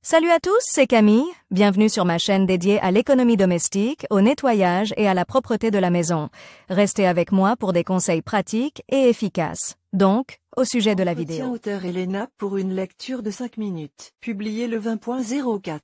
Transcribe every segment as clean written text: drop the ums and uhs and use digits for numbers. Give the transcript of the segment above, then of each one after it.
Salut à tous, c'est Camille. Bienvenue sur ma chaîne dédiée à l'économie domestique, au nettoyage et à la propreté de la maison. Restez avec moi pour des conseils pratiques et efficaces. Donc, au sujet de la Entretien vidéo. auteur Elena pour une lecture de 5 minutes. Publié le 20.04.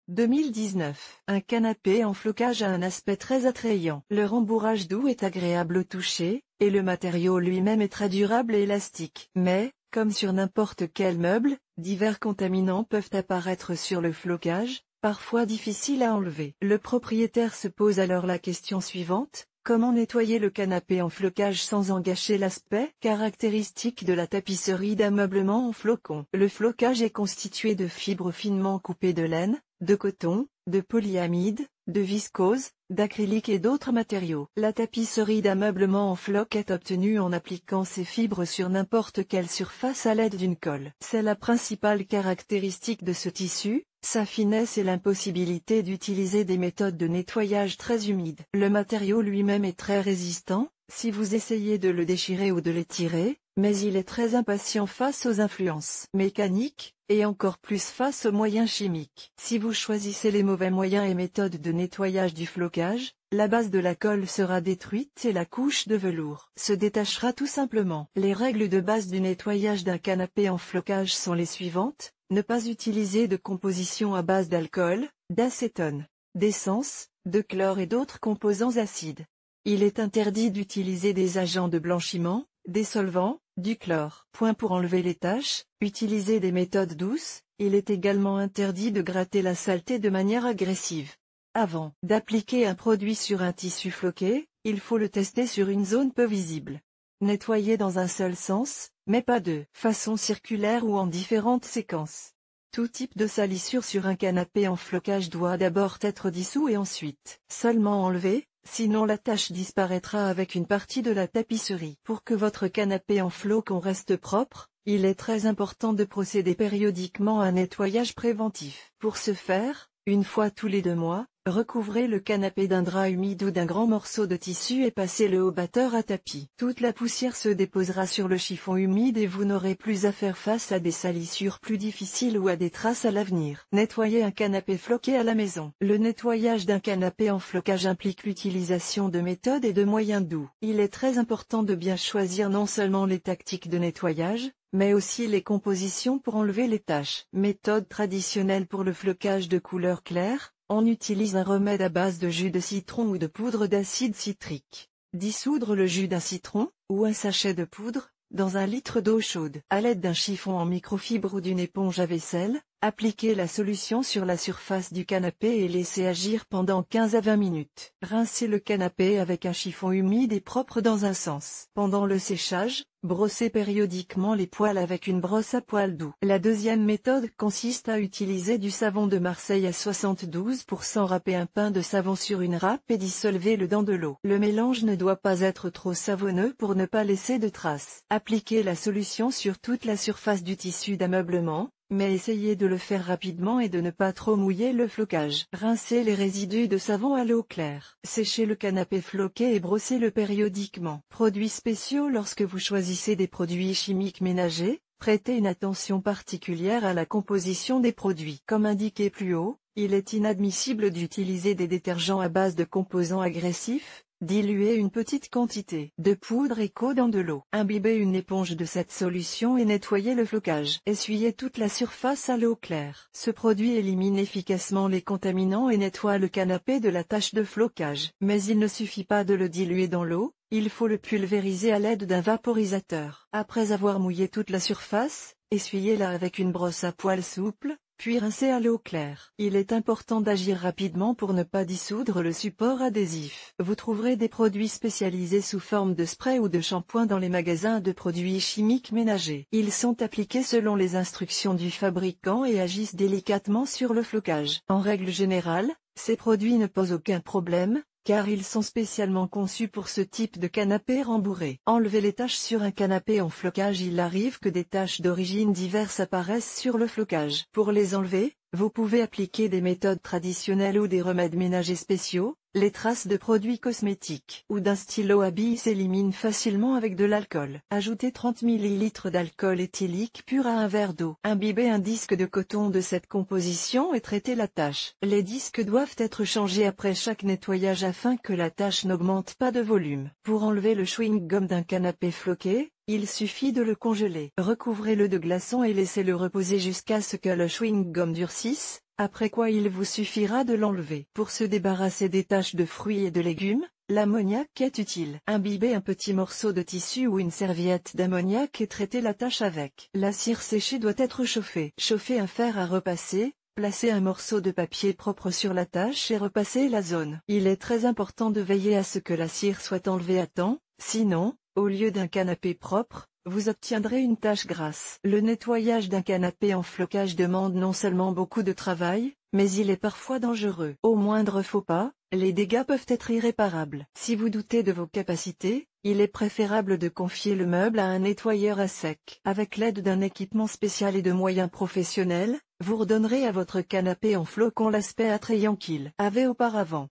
2019. Un canapé en flocage a un aspect très attrayant. Le rembourrage doux est agréable au toucher, et le matériau lui-même est très durable et élastique. Mais, comme sur n'importe quel meuble, divers contaminants peuvent apparaître sur le flocage, parfois difficiles à enlever. Le propriétaire se pose alors la question suivante: comment nettoyer le canapé en flocage sans en gâcher l'aspect? Caractéristique de la tapisserie d'ameublement en flocons. Le flocage est constitué de fibres finement coupées de laine, de coton, de polyamide, de viscose, d'acrylique et d'autres matériaux. La tapisserie d'ameublement en floc est obtenue en appliquant ces fibres sur n'importe quelle surface à l'aide d'une colle. C'est la principale caractéristique de ce tissu, sa finesse et l'impossibilité d'utiliser des méthodes de nettoyage très humides. Le matériau lui-même est très résistant, si vous essayez de le déchirer ou de l'étirer, mais il est très impatient face aux influences mécaniques, et encore plus face aux moyens chimiques. Si vous choisissez les mauvais moyens et méthodes de nettoyage du flocage, la base de la colle sera détruite et la couche de velours se détachera tout simplement. Les règles de base du nettoyage d'un canapé en flocage sont les suivantes: ne pas utiliser de composition à base d'alcool, d'acétone, d'essence, de chlore et d'autres composants acides. Il est interdit d'utiliser des agents de blanchiment, des solvants, du chlore. Pour enlever les taches, utilisez des méthodes douces. Il est également interdit de gratter la saleté de manière agressive. Avant d'appliquer un produit sur un tissu floqué, il faut le tester sur une zone peu visible. Nettoyer dans un seul sens, mais pas de façon circulaire ou en différentes séquences. Tout type de salissure sur un canapé en flocage doit d'abord être dissous et ensuite seulement enlevé, sinon la tache disparaîtra avec une partie de la tapisserie. Pour que votre canapé en flocons reste propre, il est très important de procéder périodiquement à un nettoyage préventif. Pour ce faire, une fois tous les 2 mois, recouvrez le canapé d'un drap humide ou d'un grand morceau de tissu et passez-le au batteur à tapis. Toute la poussière se déposera sur le chiffon humide et vous n'aurez plus à faire face à des salissures plus difficiles ou à des traces à l'avenir. Nettoyer un canapé floqué à la maison. Le nettoyage d'un canapé en flocage implique l'utilisation de méthodes et de moyens doux. Il est très important de bien choisir non seulement les tactiques de nettoyage, mais aussi les compositions pour enlever les taches. Méthode traditionnelle pour le flocage de couleur claire: on utilise un remède à base de jus de citron ou de poudre d'acide citrique. Dissoudre le jus d'un citron, ou un sachet de poudre, dans 1 litre d'eau chaude. À l'aide d'un chiffon en microfibre ou d'une éponge à vaisselle, appliquez la solution sur la surface du canapé et laissez agir pendant 15 à 20 minutes. Rincez le canapé avec un chiffon humide et propre dans un sens. Pendant le séchage, brossez périodiquement les poils avec une brosse à poils doux. La deuxième méthode consiste à utiliser du savon de Marseille à 72%. Râpez un pain de savon sur une râpe et dissolvez-le dans de l'eau. Le mélange ne doit pas être trop savonneux pour ne pas laisser de traces. Appliquez la solution sur toute la surface du tissu d'ameublement, mais essayez de le faire rapidement et de ne pas trop mouiller le flocage. Rincez les résidus de savon à l'eau claire. Séchez le canapé floqué et brossez-le périodiquement. Produits spéciaux: lorsque vous choisissez des produits chimiques ménagers, prêtez une attention particulière à la composition des produits. Comme indiqué plus haut, il est inadmissible d'utiliser des détergents à base de composants agressifs. Diluez une petite quantité de poudre éco dans de l'eau. Imbibez une éponge de cette solution et nettoyez le flocage. Essuyez toute la surface à l'eau claire. Ce produit élimine efficacement les contaminants et nettoie le canapé de la tache de flocage. Mais il ne suffit pas de le diluer dans l'eau, il faut le pulvériser à l'aide d'un vaporisateur. Après avoir mouillé toute la surface, essuyez-la avec une brosse à poils souple, puis rincez à l'eau claire. Il est important d'agir rapidement pour ne pas dissoudre le support adhésif. Vous trouverez des produits spécialisés sous forme de spray ou de shampoing dans les magasins de produits chimiques ménagers. Ils sont appliqués selon les instructions du fabricant et agissent délicatement sur le flocage. En règle générale, ces produits ne posent aucun problème, car ils sont spécialement conçus pour ce type de canapé rembourré. Enlever les taches sur un canapé en flocage. Il arrive que des taches d'origine diverses apparaissent sur le flocage. Pour les enlever, vous pouvez appliquer des méthodes traditionnelles ou des remèdes ménagers spéciaux. Les traces de produits cosmétiques ou d'un stylo à billes s'éliminent facilement avec de l'alcool. Ajoutez 30 ml d'alcool éthylique pur à un verre d'eau. Imbibez un disque de coton de cette composition et traitez la tache. Les disques doivent être changés après chaque nettoyage afin que la tache n'augmente pas de volume. Pour enlever le chewing-gum d'un canapé floqué, il suffit de le congeler. Recouvrez-le de glaçons et laissez-le reposer jusqu'à ce que le chewing-gum durcisse, après quoi il vous suffira de l'enlever. Pour se débarrasser des taches de fruits et de légumes, l'ammoniac est utile. Imbibez un petit morceau de tissu ou une serviette d'ammoniac et traitez la tache avec. La cire séchée doit être chauffée. Chauffez un fer à repasser. Placez un morceau de papier propre sur la tache et repassez la zone. Il est très important de veiller à ce que la cire soit enlevée à temps, sinon, au lieu d'un canapé propre, vous obtiendrez une tache grasse. Le nettoyage d'un canapé en flocage demande non seulement beaucoup de travail, mais il est parfois dangereux. Au moindre faux pas, les dégâts peuvent être irréparables. Si vous doutez de vos capacités, il est préférable de confier le meuble à un nettoyeur à sec. Avec l'aide d'un équipement spécial et de moyens professionnels, vous redonnerez à votre canapé en flocons l'aspect attrayant qu'il avait auparavant.